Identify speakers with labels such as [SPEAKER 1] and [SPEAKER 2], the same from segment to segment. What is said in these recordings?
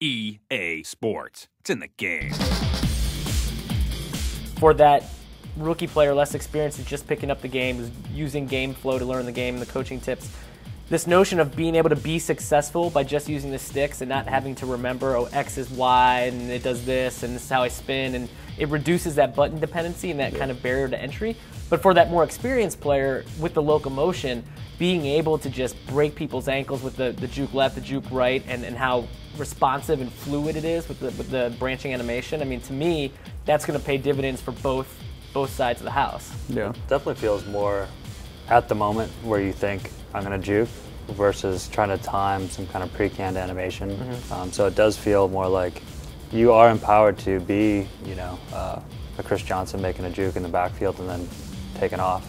[SPEAKER 1] EA Sports. It's in the game.
[SPEAKER 2] For that rookie player less experienced, just picking up the game, using game flow to learn the game and the coaching tips, this notion of being able to be successful by just using the sticks and not having to remember, oh, X is Y and it does this and this is how I spin, and it reduces that button dependency and that kind of barrier to entry. But for that more experienced player with the Locomotion, being able to just break people's ankles with the juke left, the juke right, and how responsive and fluid it is with the branching animation, I mean, to me, that's going to pay dividends for both sides of the house.
[SPEAKER 3] Yeah, it definitely feels more at the moment where you think I'm going to juke versus trying to time some kind of pre-canned animation. So it does feel more like you are empowered to be, you know, a Chris Johnson making a juke in the backfield and then taking off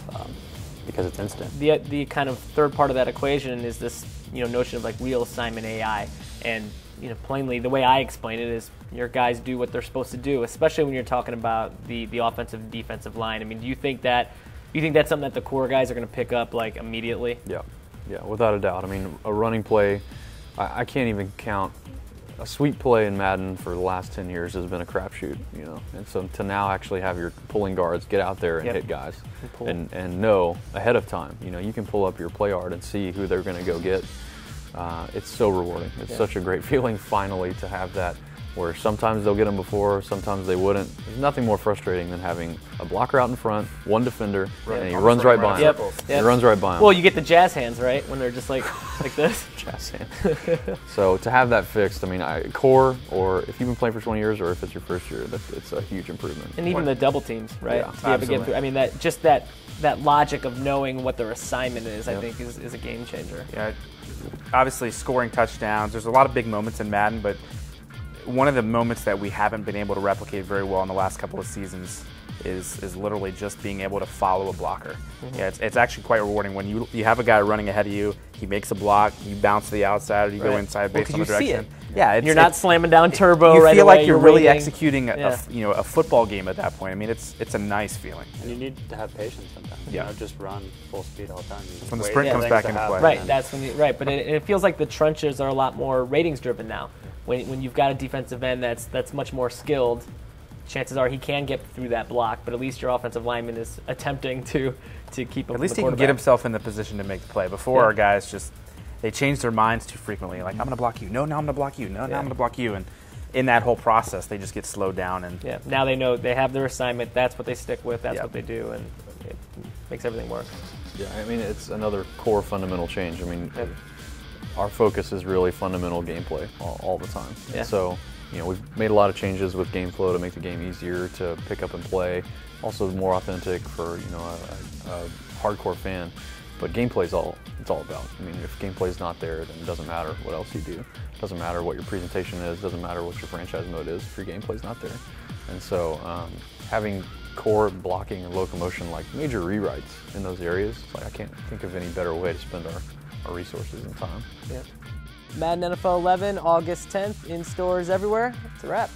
[SPEAKER 3] because it's instant.
[SPEAKER 2] The kind of third part of that equation is this, you know, notion of like real assignment AI, and you know, plainly the way I explain it is your guys do what they're supposed to do, especially when you're talking about the offensive and defensive line. I mean, do you think that's something that the core guys are going to pick up like immediately?
[SPEAKER 4] Yeah, without a doubt. I mean, a running play, I can't even count. A sweep play in Madden for the last 10 years has been a crapshoot, you know. And so to now actually have your pulling guards get out there and hit guys and know ahead of time, you know, you can pull up your play art and see who they're going to go get. It's so rewarding. It's such a great feeling finally to have that, where sometimes they'll get them before, sometimes they wouldn't. There's nothing more frustrating than having a blocker out in front, one defender, and he runs right by him. He runs right by him.
[SPEAKER 2] Well, you get the jazz hands, right, when they're just like this.
[SPEAKER 4] Jazz hands. So to have that fixed, I mean, core, or if you've been playing for 20 years, or if it's your first year, it's a huge improvement.
[SPEAKER 2] And even the double teams, right?
[SPEAKER 4] Yeah,
[SPEAKER 2] to be able to get through. I mean, that logic of knowing what their assignment is, I think, is a game changer.
[SPEAKER 5] Yeah, obviously scoring touchdowns. There's a lot of big moments in Madden, but one of the moments that we haven't been able to replicate very well in the last couple of seasons is literally just being able to follow a blocker. Yeah, it's actually quite rewarding when you have a guy running ahead of you, he makes a block, you bounce to the outside, or you go inside based on the direction.
[SPEAKER 2] Yeah, you're not slamming down turbo
[SPEAKER 5] you
[SPEAKER 2] right away.
[SPEAKER 5] You feel like you're really
[SPEAKER 2] waiting.
[SPEAKER 5] executing a football game at that point. I mean, it's a nice feeling.
[SPEAKER 3] And you need to have patience sometimes.
[SPEAKER 5] Yeah.
[SPEAKER 3] You know, just run full speed all the time.
[SPEAKER 5] When the sprint comes back into play.
[SPEAKER 2] Right, that's when but it feels like the trenches are a lot more ratings driven now. When you've got a defensive end that's much more skilled, chances are he can get through that block, but at least your offensive lineman is attempting to keep him.
[SPEAKER 5] At least he can get himself in the position to make the play. Before, our guys they change their minds too frequently. Like, I'm going to block you. No, now I'm going to block you. No, now I'm going to block you. And in that whole process, they just get slowed down. And
[SPEAKER 2] now they know they have their assignment. That's what they stick with. That's what they do, and it makes everything work.
[SPEAKER 4] Yeah, I mean, it's another core fundamental change. I mean, our focus is really fundamental gameplay all the time.
[SPEAKER 2] Yeah.
[SPEAKER 4] So, you know, we've made a lot of changes with game flow to make the game easier to pick up and play. Also more authentic for, you know, a hardcore fan. But gameplay's all it's all about. I mean, if gameplay's not there, then it doesn't matter what else you do. It doesn't matter what your presentation is. It doesn't matter what your franchise mode is if your gameplay's not there. And so having core blocking and locomotion, like major rewrites in those areas, like I can't think of any better way to spend our resources and time.
[SPEAKER 2] Madden NFL 11, August 10th, in stores everywhere. It's a wrap.